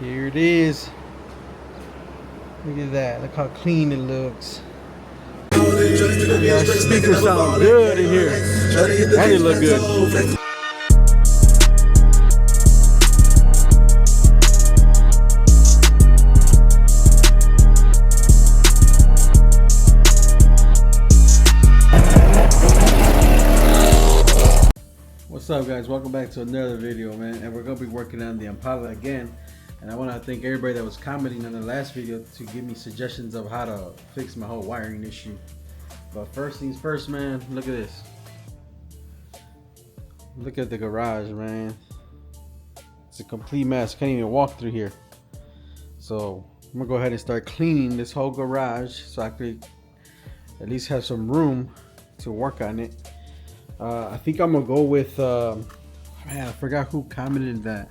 Here it is. Look at that. Look how clean it looks. Yeah, speakers sound good in here. And they look good. What's up, guys? Welcome back to another video, man. And we're gonna be working on the Impala again. And I want to thank everybody that was commenting on the last video to give me suggestions of how to fix my whole wiring issue. But first things first, man, look at this. Look at the garage, man. It's a complete mess. Can't even walk through here. So I'm gonna go ahead and start cleaning this whole garage so I could at least have some room to work on it. I think I'm gonna go with man, I forgot who commented that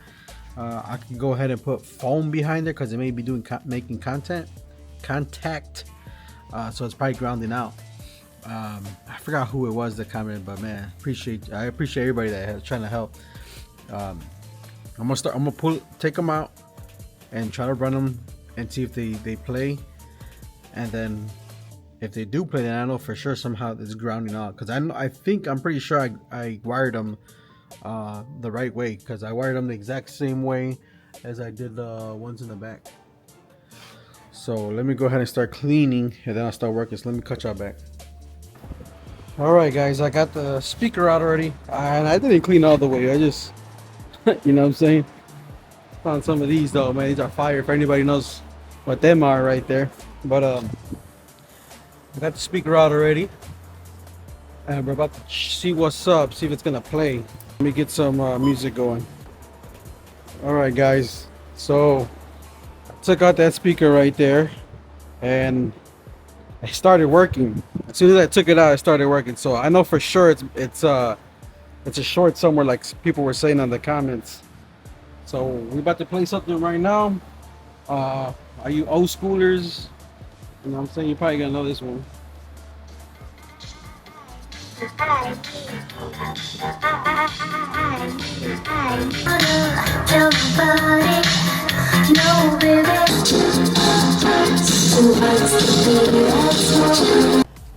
I can go ahead and put foam behind there because it may be doing making contact, so it's probably grounding out. I forgot who it was that commented, but man, I appreciate everybody that is trying to help. I'm gonna take them out and try to run them and see if they play, and then if they do play, then I know for sure somehow it's grounding out, because I'm pretty sure I wired them the right way, because I wired them the exact same way as I did the ones in the back. So let me go ahead and start cleaning, and then I'll start working. So let me cut y'all back. All right, guys, I got the speaker out already, and I didn't clean all the way. I just, you know what I'm saying? Found some of these though, man. These are fire. If anybody knows what them are right there, but I got the speaker out already, and we're about to see what's up, see if it's gonna play. Let me get some music going. All right, guys, so I took out that speaker right there, and it started working. As soon as I took it out, it started working. So I know for sure it's a short somewhere, like people were saying on the comments. So we're about to play something right now. Are you old schoolers? You know what I'm saying? You're probably gonna know this one.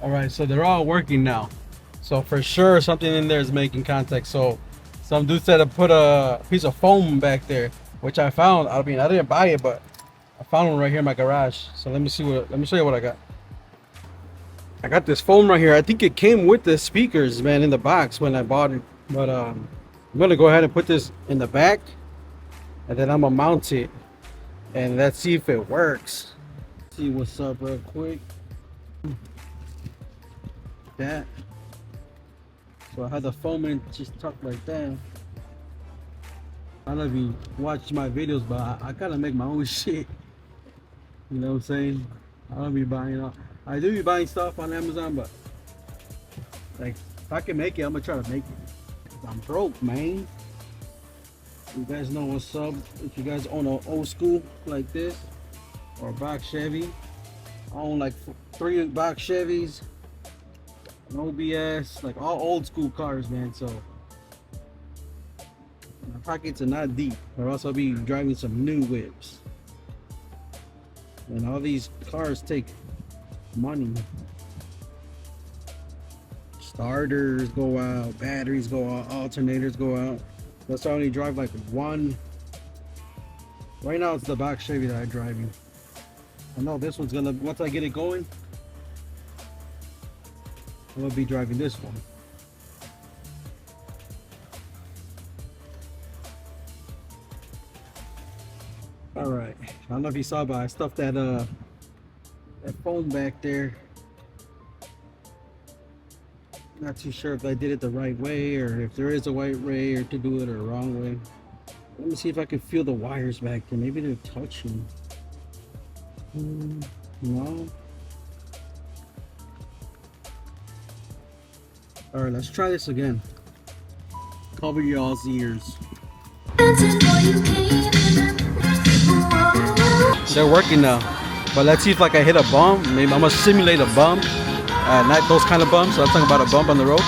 Alright, so they're all working now. So for sure something in there is making contact. So some dude said to put a piece of foam back there, which I found. I mean, I didn't buy it, but I found one right here in my garage. So let me show you what I got. I got this foam right here. I think it came with the speakers, man, in the box when I bought it. But I'm gonna go ahead and put this in the back, and then I'm gonna mount it, and let's see if it works. See what's up real quick. That. So I had the foam in just tucked like that. I don't know if you watch my videos, but I gotta make my own shit. You know what I'm saying? I don't be buying all. I do be buying stuff on Amazon, but like if I can make it, I'm gonna try to make it. I'm broke, man. You guys know what's up. If you guys own an old school like this or a box Chevy, I own like 3 box Chevys, an OBS, like all old school cars, man. So my pockets are not deep, or else I'll be driving some new whips. And all these cars take money. Starters go out, batteries go out, alternators go out. That's why I only drive like one. Right now it's the box Chevy that I'm driving. I know this one's gonna, once I get it going, I'm gonna be driving this one. All right, I don't know if you saw, but I stuffed that foam back there. Not too sure if I did it the right way, or if there is a right way, or to do it or a wrong way. Let me see if I can feel the wires back there. Maybe they're touching. No. All right, let's try this again. Cover y'all's ears. They're working now, but let's see if like I hit a bump. Maybe I'm gonna simulate a bump, not those kind of bumps. So I'm talking about a bump on the road.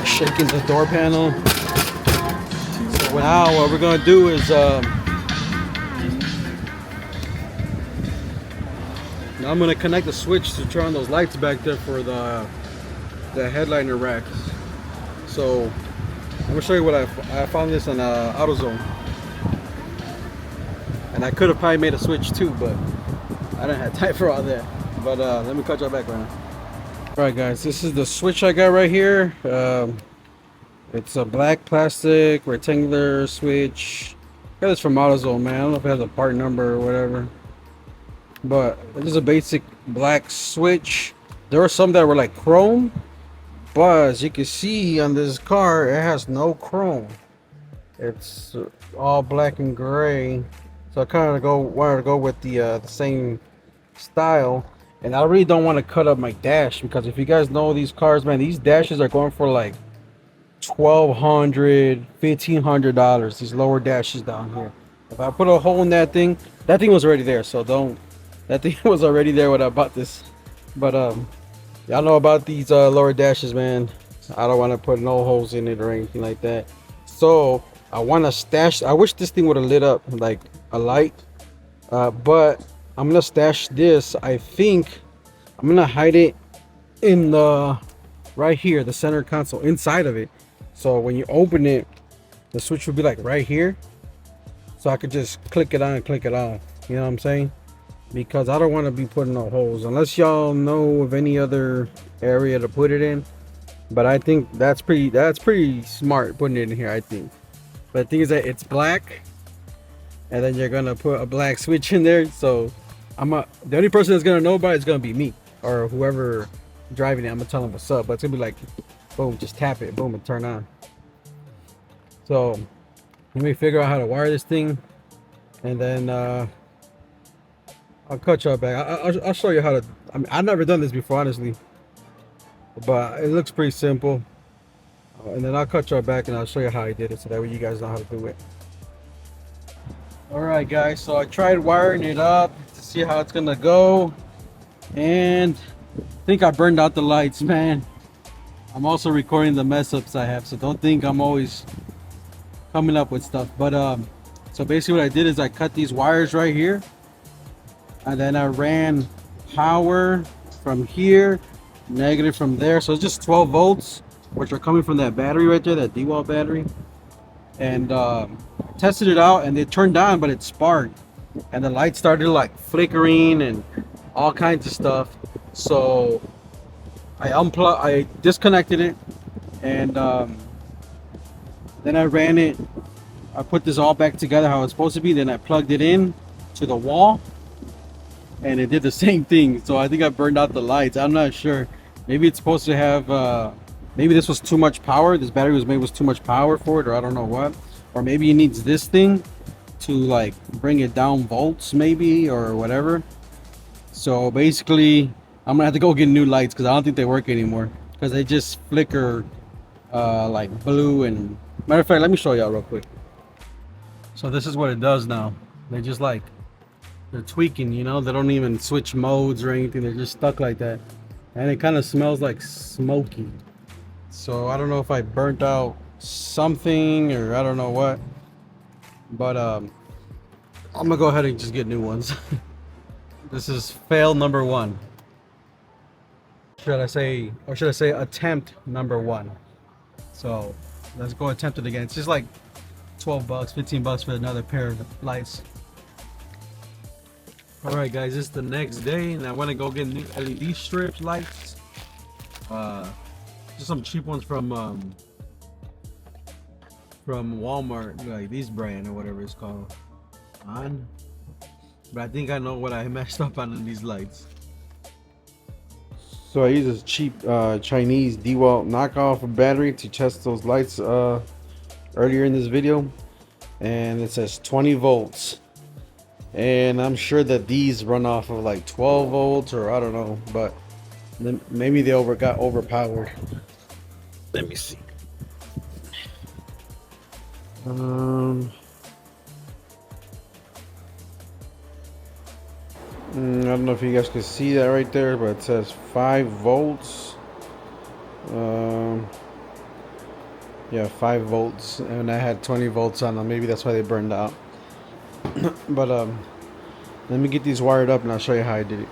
Shaking the door panel. Now what we're gonna do is now I'm gonna connect the switch to turn on those lights back there for the headliner racks. So I'm gonna show you what I found this on AutoZone, and I could have probably made a switch too, but I didn't have time for all that. But let me cut y'all back right now. All right, guys, this is the switch I got right here. It's a black plastic rectangular switch. I got this from AutoZone, man. I don't know if it has a part number or whatever, but this is a basic black switch. There were some that were like chrome, but as you can see on this car, it has no chrome. It's all black and gray. So I kind of wanted to go with the same style. And I really don't want to cut up my dash, because if you guys know these cars, man, these dashes are going for like $1,200, $1,500. These lower dashes down here. If I put a hole in that thing was already there. So don't. That thing was already there when I bought this. But y'all know about these lower dashes, man. I don't want to put no holes in it or anything like that. So I want to stash. I wish this thing would have lit up like a light, but I'm gonna stash this. I think I'm gonna hide it in the right here, the center console, inside of it. So when you open it, the switch will be like right here. So I could just click it on and click it off. You know what I'm saying? Because I don't want to be putting no holes, unless y'all know of any other area to put it in. But I think that's pretty smart putting it in here, I think. But the thing is that it's black, and then you're gonna put a black switch in there. So the only person that's gonna know about it is gonna be me or whoever driving it. I'm gonna tell them what's up, but it's gonna be like, boom, just tap it, boom, and turn on. So let me figure out how to wire this thing, and then I'll cut y'all back. I'll show you how to. I mean, I've never done this before, honestly, but it looks pretty simple. And then I'll cut y'all back and I'll show you how I did it, so that way you guys know how to do it. Alright guys, so I tried wiring it up to see how it's gonna go, and I think I burned out the lights, man. I'm also recording the mess ups I have, so don't think I'm always coming up with stuff. But so basically what I did is I cut these wires right here, and then I ran power from here, negative from there, so it's just 12 volts, which are coming from that battery right there, that DeWalt battery. And tested it out, and it turned on, but it sparked, and the light started like flickering and all kinds of stuff. So I disconnected it, and then I ran it. I put this all back together how it's supposed to be. Then I plugged it in to the wall, and it did the same thing. So I think I burned out the lights. I'm not sure. Maybe it's supposed to have maybe this was too much power. This battery was made with too much power for it, or I don't know what. Or maybe it needs this thing to like bring it down volts, maybe, or whatever. So basically I'm gonna have to go get new lights, because I don't think they work anymore, because they just flicker like blue. And matter of fact, let me show y'all real quick. So this is what it does now. They just like, they're tweaking, you know, they don't even switch modes or anything. They're just stuck like that, and it kind of smells like smoky. So I don't know if I burnt out something or I don't know what, but I'm gonna go ahead and just get new ones. This is fail number one. Should I say attempt number one? So let's go attempt it again. It's just like 12 bucks, 15 bucks for another pair of lights. All right guys, it's the next day, and I want to go get new LED strip lights. Just some cheap ones from Walmart, like these brand or whatever it's called. But I think I know what I messed up on these lights. So I use this cheap Chinese DeWalt knockoff battery to test those lights earlier in this video, and it says 20 volts, and I'm sure that these run off of like 12 volts, or I don't know, but then maybe they got overpowered. Let me see. I don't know if you guys can see that right there, but it says 5 volts. Yeah, 5 volts, and I had 20 volts on them. Maybe that's why they burned out. But let me get these wired up and I'll show you how I did it.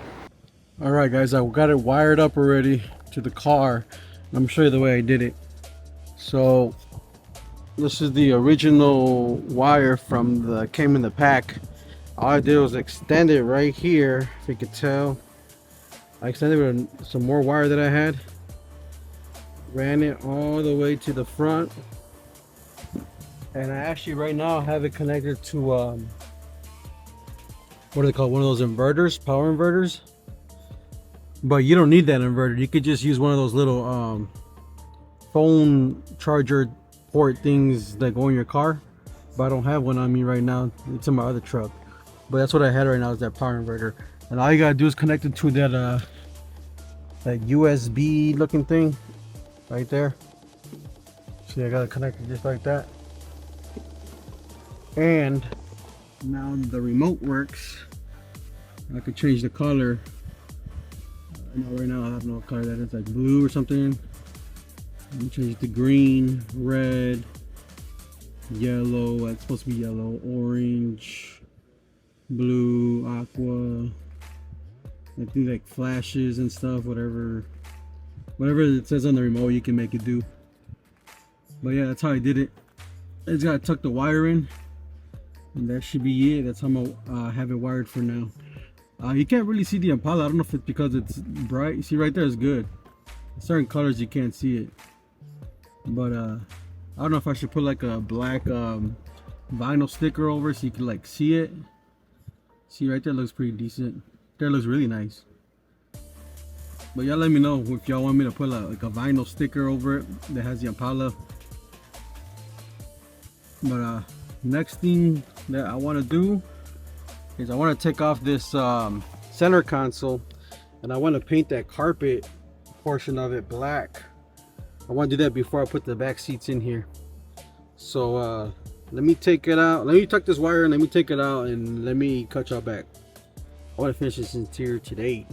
All right, guys, I got it wired up already to the car. I'm gonna show you the way I did it. So this is the original wire from the came in the pack. All I did was extend it right here, if you could tell. I extended with some more wire that I had, ran it all the way to the front, and I actually right now have it connected to what are they called, one of those inverters, power inverters. But you don't need that inverter. You could just use one of those little phone charger port things that go in your car. But I don't have one on me right now. It's in my other truck. But that's what I had right now, is that power inverter. And all you gotta do is connect it to that that USB looking thing right there. See, I gotta connect it just like that. And now the remote works. I could change the color. Right now I have no color that is, like blue or something. Let me change it to green, red, yellow. It's supposed to be yellow, orange, blue, aqua. I think like flashes and stuff. Whatever it says on the remote, you can make it do. But yeah, that's how I did it. I just gotta tuck the wire in, and that should be it. That's how I'm gonna have it wired for now. You can't really see the Impala. I don't know if it's because it's bright. You see right there is good. Certain colors you can't see it. But I don't know if I should put like a black vinyl sticker over so you can like see it. See right there, looks pretty decent. There looks really nice. But y'all let me know if y'all want me to put like a vinyl sticker over it that has the Impala. But next thing that I want to do is I want to take off this center console, and I want to paint that carpet portion of it black. I want to do that before I put the back seats in here. So let me take it out. Let me tuck this wire and let me take it out, and let me cut y'all back. I want to finish this interior today.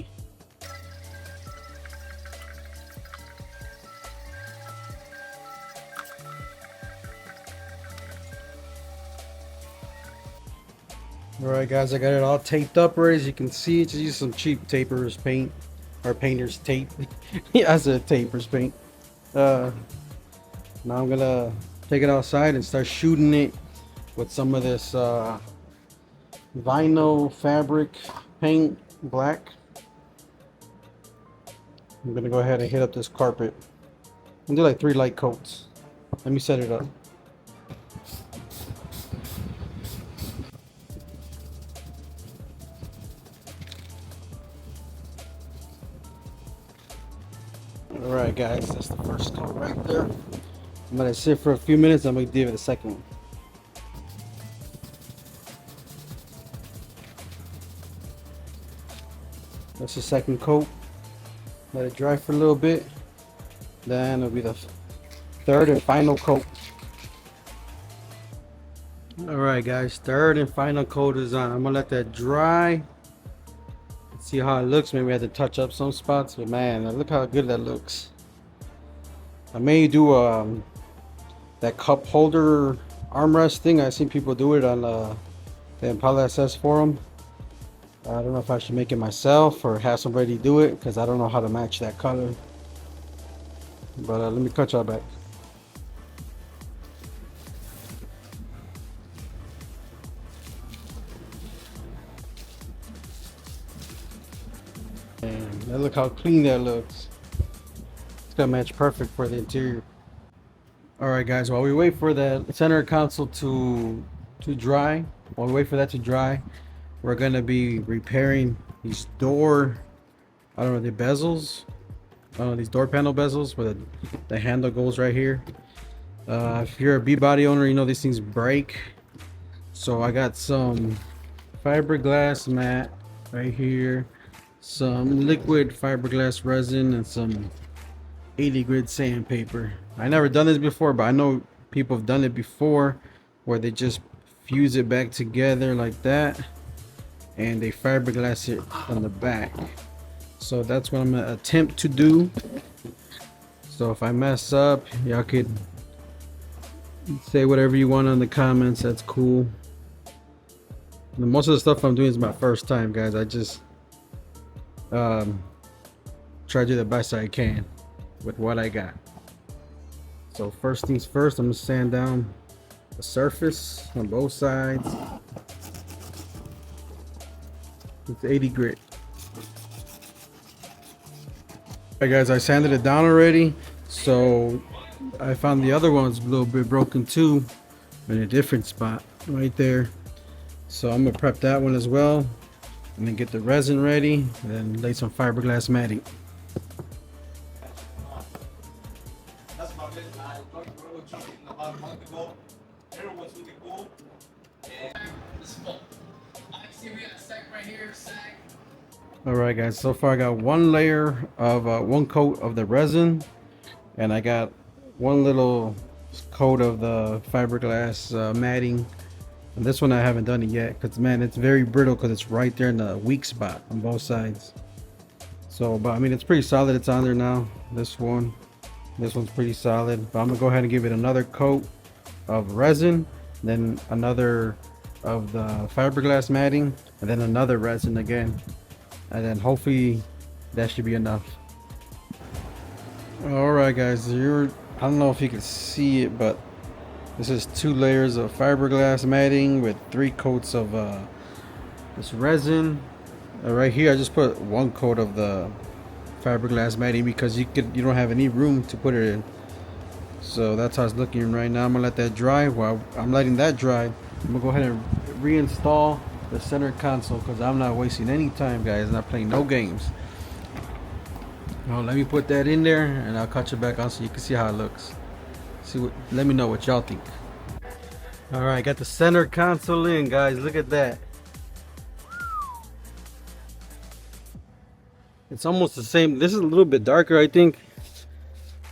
Alright guys, I got it all taped up already. As you can see, just use some cheap tapers paint, or painter's tape. Yeah, I said tapers paint. Now I'm gonna take it outside and start shooting it with some of this vinyl fabric paint, black. I'm gonna go ahead and hit up this carpet and do like 3 light coats. Let me set it up. Alright guys, that's the first coat right there. I'm gonna sit for a few minutes, I'm gonna give it a second one. That's the second coat. Let it dry for a little bit. Then it'll be the third and final coat. Alright guys, third and final coat is on. I'm gonna let that dry. See how it looks. Maybe I had to touch up some spots, but man, look how good that looks. I may do that cup holder armrest thing. I've seen people do it on the Impala SS forum. I don't know if I should make it myself or have somebody do it, because I don't know how to match that color. But let me cut y'all back. And look how clean that looks. It's gonna match perfect for the interior. Alright guys, while we wait for the center console to dry, while we wait for that to dry, we're gonna be repairing these door, I don't know, the bezels. I don't know, these door panel bezels where the handle goes right here. If you're a B-body owner, you know these things break. So I got some fiberglass mat right here, some liquid fiberglass resin, and some 80 grit sandpaper. I never done this before, but I know people have done it before, where they just fuse it back together like that and they fiberglass it on the back. So that's what I'm gonna attempt to do. So if I mess up, y'all could Say whatever you want in the comments. That's cool. And most of the stuff I'm doing is my first time, guys. I just try to do the best I can with what I got. So first things first, I'm gonna sand down the surface on both sides. It's 80 grit. Alright guys, I sanded it down already. So I found the other one's a little bit broken too, in a different spot right there. So I'm gonna prep that one as well, and then get the resin ready, and then lay some fiberglass matting. Alright guys, so far I got one layer of one coat of the resin, and I got one little coat of the fiberglass matting. And this one I haven't done it yet because, man, it's very brittle because it's right there in the weak spot on both sides. So, but I mean, it's pretty solid. It's on there now. This one's pretty solid, but I'm gonna go ahead and give it another coat of resin, then another of the fiberglass matting, and then another resin again, and then hopefully that should be enough. All right guys, I don't know if you can see it, but this is 2 layers of fiberglass matting with 3 coats of this resin. Right here I just put 1 coat of the fiberglass matting because you don't have any room to put it in. So that's how it's looking right now. I'm gonna let that dry. While I'm letting that dry, I'm gonna go ahead and reinstall the center console because I'm not wasting any time, guys. I'm not playing no games. Well, let me put that in there and I'll cut you back on so you can see how it looks. Let me know what y'all think. All right, got the center console in, guys. Look at that. It's almost the same. This is a little bit darker, I think,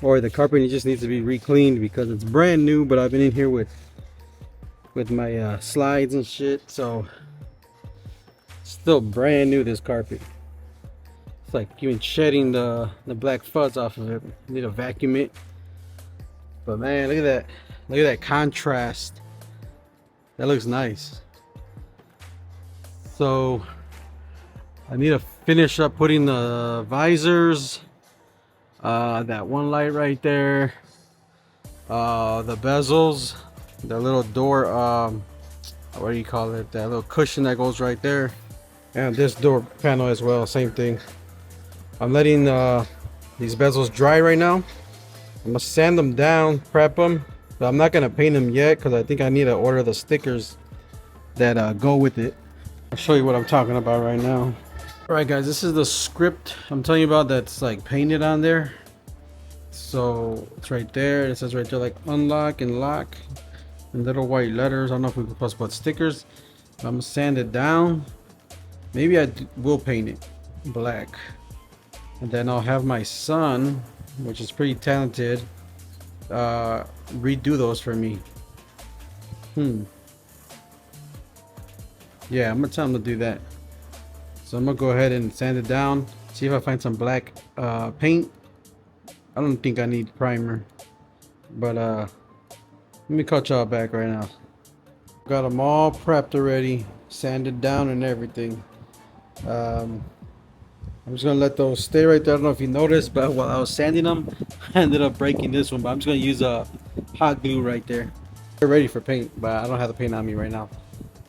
or the carpet just needs to be re-cleaned because it's brand new. But I've been in here with my slides and shit, so still brand new. This carpet, it's like even shedding the black fuzz off of it. Need to vacuum it. But man, look at that contrast. That looks nice. So I need to finish up putting the visors, that one light right there, the bezels, the little door, what do you call it, that little cushion that goes right there, and this door panel as well, same thing. I'm letting these bezels dry right now. I'm gonna sand them down, prep them, but I'm not gonna paint them yet because I think I need to order the stickers that go with it. I'll show you what I'm talking about right now. All right guys, this is the script I'm telling you about that's like painted on there. So it's right there. It says right there like unlock and lock in little white letters. I don't know if we're supposed to put stickers. I'm gonna sand it down. Maybe I will paint it black, and then I'll have my son, which is pretty talented, redo those for me. Yeah, I'm gonna tell him to do that. So I'm gonna go ahead and sand it down, see if I find some black paint. I don't think I need primer, but let me cut y'all back right now. Got them all prepped already, sanded down and everything. I'm just gonna let those stay right there. I don't know if you noticed, but while I was sanding them, I ended up breaking this one. But I'm just gonna use a hot glue right there. They're ready for paint, but I don't have the paint on me right now.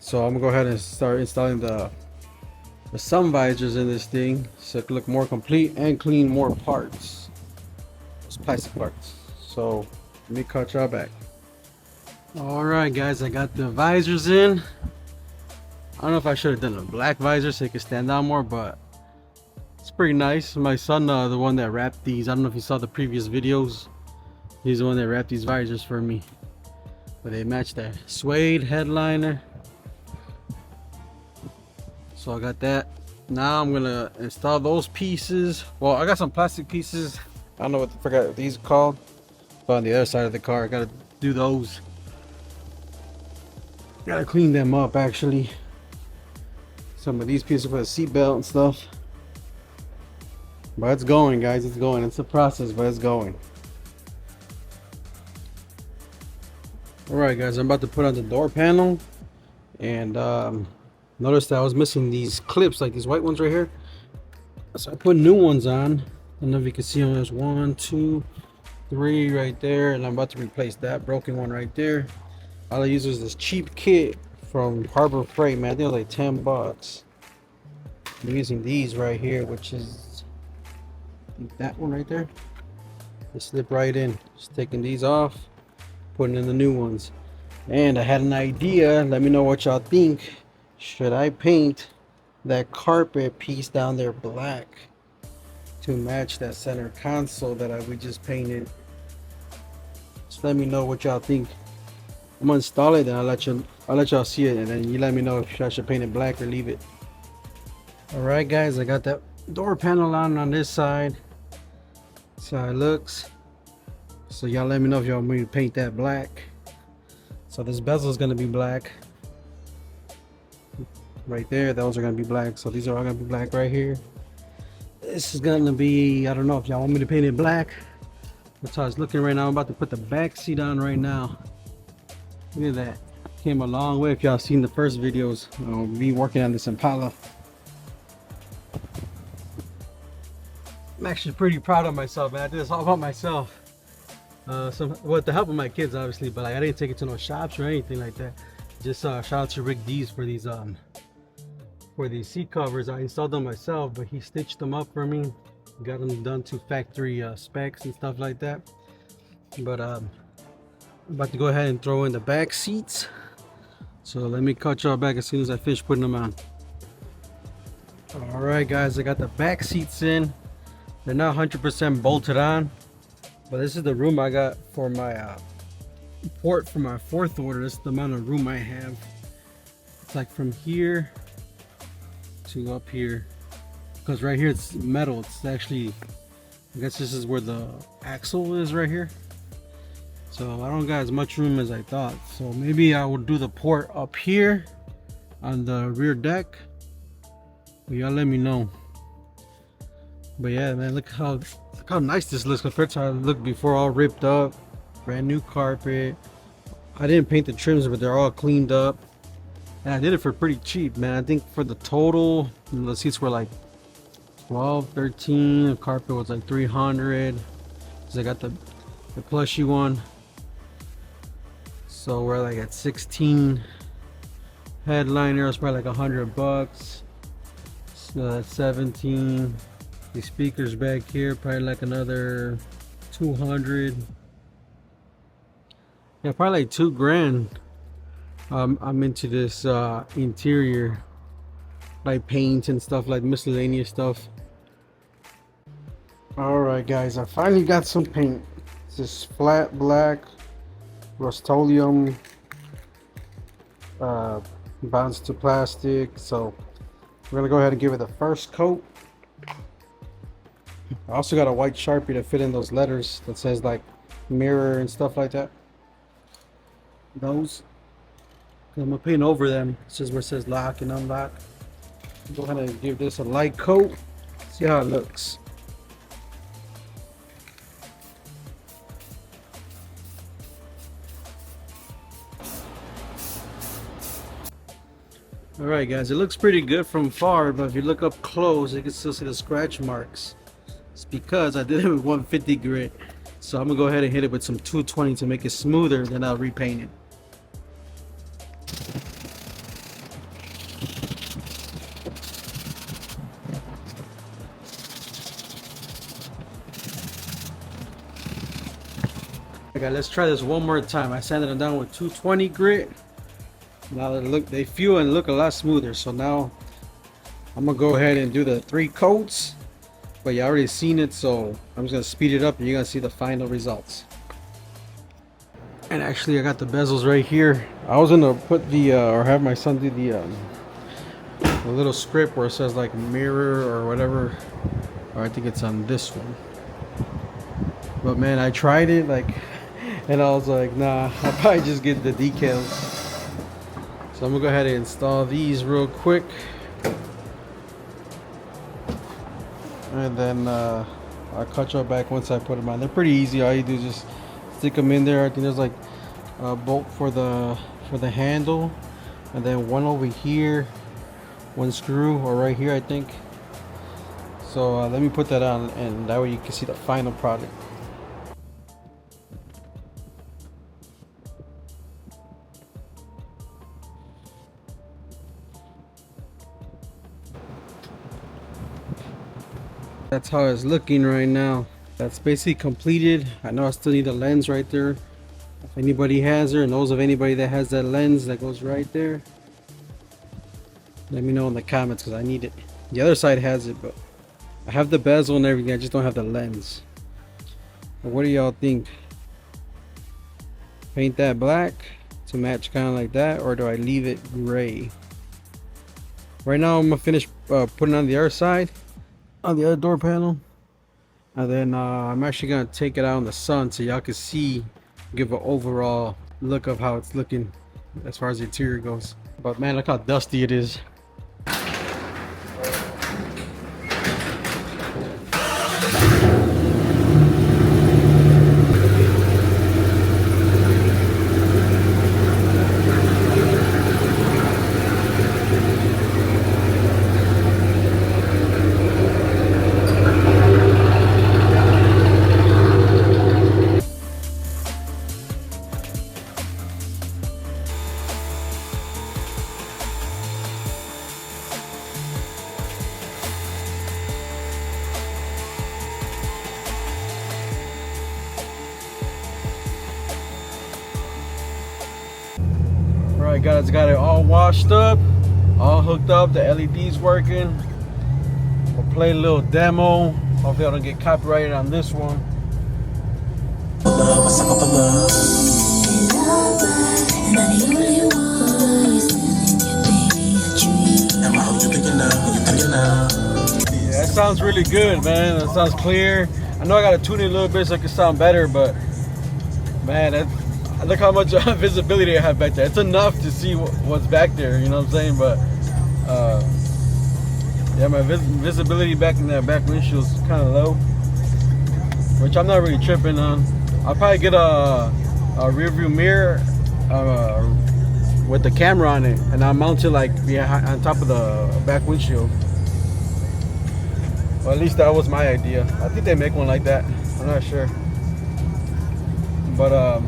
So I'm gonna go ahead and start installing the sun visors in this thing, so it can look more complete and clean more parts, those plastic parts. So let me cut y'all back. All right, guys, I got the visors in. I don't know if I should have done a black visor so it could stand out more, but it's pretty nice. My son, the one that wrapped these, I don't know if you saw the previous videos, he's the one that wrapped these visors for me. But they match that suede headliner. So I got that. Now I'm gonna install those pieces. Well, I got some plastic pieces. I don't know what forgot what these are called. But on the other side of the car, I gotta do those. Gotta clean them up actually. Some of these pieces for the seatbelt and stuff. But it's going, guys. It's going. It's a process, but it's going. Alright guys, I'm about to put on the door panel, and notice that I was missing these clips, like these white ones right here. So I put new ones on. I don't know if you can see them. There's 1, 2, 3 right there, and I'm about to replace that broken one right there. All I use is this cheap kit from Harbor Freight, man. I think it was like 10 bucks. I'm using these right here, which is that one right there. They slip right in. Just taking these off, putting in the new ones. And I had an idea. Let me know what y'all think. Should I paint that carpet piece down there black to match that center console that we just painted? Just let me know what y'all think. I'm gonna install it, then I'll let y'all see it, and then you let me know if I should paint it black or leave it. Alright guys, I got that door panel on this side. See how it looks. So y'all let me know if y'all want me to paint that black. So this bezel is gonna be black. Right there, those are gonna be black. So these are all gonna be black right here. This is gonna be, I don't know if y'all want me to paint it black. That's how it's looking right now. I'm about to put the back seat on right now. Look at that. Came a long way if y'all seen the first videos. I'll be working on this Impala. I'm actually pretty proud of myself, man. I did this all about myself. With the help of my kids, obviously, but like I didn't take it to no shops or anything like that. Just shout out to Rick D's for these seat covers. I installed them myself, but he stitched them up for me. Got them done to factory specs and stuff like that. But I'm about to go ahead and throw in the back seats. So let me cut y'all back as soon as I finish putting them on. All right, guys, I got the back seats in. They're not 100% bolted on, but this is the room I got for my port for my 4th order. This is the amount of room I have. It's like from here to up here, because right here it's metal. It's actually, I guess this is where the axle is right here. So I don't got as much room as I thought. So maybe I will do the port up here on the rear deck. But y'all let me know. But yeah, man, look how nice this looks compared to how it looked before, all ripped up. Brand new carpet. I didn't paint the trims, but they're all cleaned up. And I did it for pretty cheap, man. I think for the total, the seats were like 12, 13. The carpet was like 300. So I got the plushy one. So we're like at 16. Headliner was probably like 100 bucks. So that's 17. The speakers back here probably like another 200. Yeah, probably like 2 grand. I'm into this interior, like paint and stuff, like miscellaneous stuff. All right, guys, I finally got some paint. It's this flat black Rust-Oleum bonds to plastic. So we're gonna go ahead and give it the first coat. I also got a white Sharpie to fit in those letters that says like mirror and stuff like that. Those. I'm gonna paint over them. This is where it says lock and unlock. Go ahead and give this a light coat. See how it looks. Alright guys, it looks pretty good from far, but if you look up close, you can still see the scratch marks. It's because I did it with 150 grit. So I'm gonna go ahead and hit it with some 220 to make it smoother, then I'll repaint it. Okay, let's try this one more time. I sanded it down with 220 grit. Now they feel and look a lot smoother. So now I'm gonna go ahead and do the 3 coats. But you already seen it, so I'm just gonna speed it up and you're gonna see the final results. And actually I got the bezels right here. I was gonna put the or have my son do the little script where it says like mirror or whatever, or I think it's on this one. But man, I tried it like and I was like, nah, I'll probably just get the decals. So I'm gonna go ahead and install these real quick. And then I'll cut y'all back once I put them on. They're pretty easy. All you do is just stick them in there. I think there's like bolt for the handle, and then one over here, one screw, or right here I think. So let me put that on, and that way you can see the final product. That's how it's looking right now. That's basically completed. I know I still need a lens right there. If anybody has it, or knows of anybody that has that lens that goes right there, let me know in the comments, because I need it. The other side has it, but I have the bezel and everything, I just don't have the lens. But what do y'all think? Paint that black to match kind of like that, or do I leave it gray? Right now I'm gonna finish putting on the other side, on the other door panel, and then I'm actually gonna take it out in the sun so y'all can see, give an overall look of how it's looking as far as the interior goes. But man, look how dusty it is. Alright guys, got it all washed up, all hooked up, the LED's working. We'll play a little demo. Hopefully I don't get copyrighted on this one. Yeah, that sounds really good, man. That sounds clear. I know I gotta tune it a little bit so it can sound better, but man, look how much visibility I have back there. It's enough to see what's back there, you know what I'm saying? But yeah, my visibility back in that back windshield is kind of low, which I'm not really tripping on. I'll probably get a rear view mirror with the camera on it, and I'll mount it like on top of the back windshield. Well, at least that was my idea. I think they make one like that. I'm not sure. But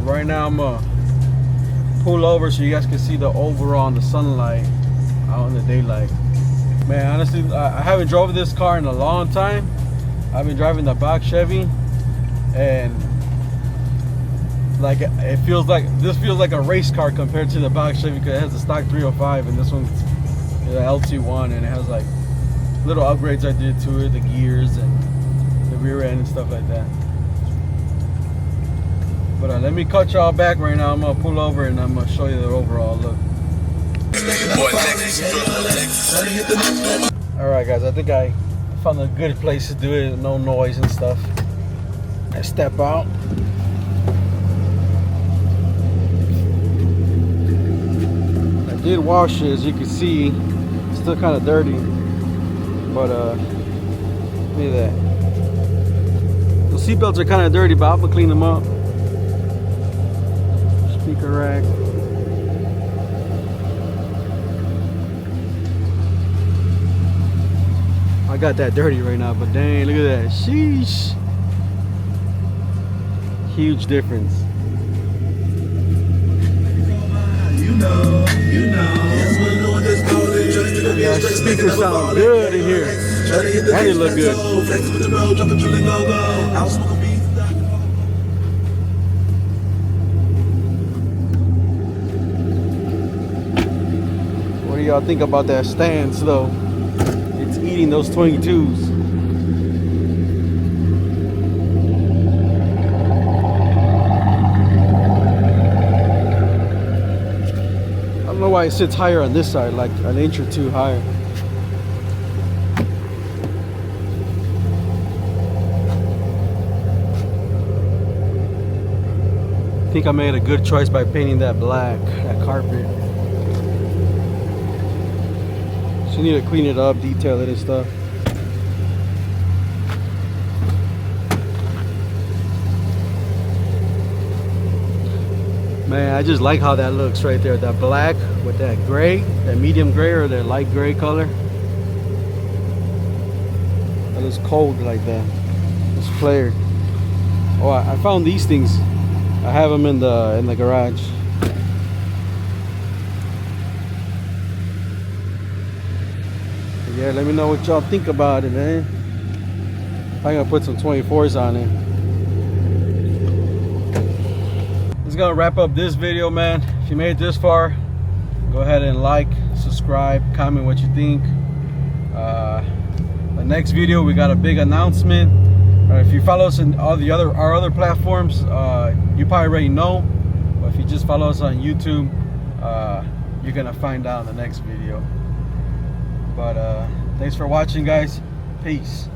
right now I'm gonna pull over so you guys can see the overall in the sunlight out in the daylight. Man, honestly, I haven't drove this car in a long time. I've been driving the box Chevy, and like this feels like a race car compared to the box Chevy, because it has a stock 305 and this one's the LT1, and it has like little upgrades I did to it, the gears and the rear end and stuff like that. But let me cut y'all back right now. I'm gonna pull over and I'm gonna show you the overall look. Alright guys, I think I found a good place to do it, no noise and stuff. I step out. I did wash it, as you can see. It's still kind of dirty, but look at that. The seatbelts are kind of dirty, but I'm gonna clean them up. Speaker rack. I got that dirty right now, but dang, look at that. Sheesh. Huge difference. Yeah, speakers sound good in here. And it look good. What do y'all think about that stance though? It's eating those 22s. I don't know why it sits higher on this side, like an inch or two higher. I think I made a good choice by painting that black, that carpet. So you need to clean it up, detail it and stuff. Man, I just like how that looks right there. That black with that gray, that medium gray or that light gray color. That looks cold like that. It's flared. Oh, I found these things. I have them in the garage. Yeah, let me know what y'all think about it, man. I'm gonna put some 24s on it. This is gonna wrap up this video, man. If you made it this far, go ahead and like, subscribe, comment what you think. The next video, we got a big announcement. If you follow us in all the our other platforms, you probably already know. But if you just follow us on YouTube, you're gonna find out in the next video. But thanks for watching, guys. Peace.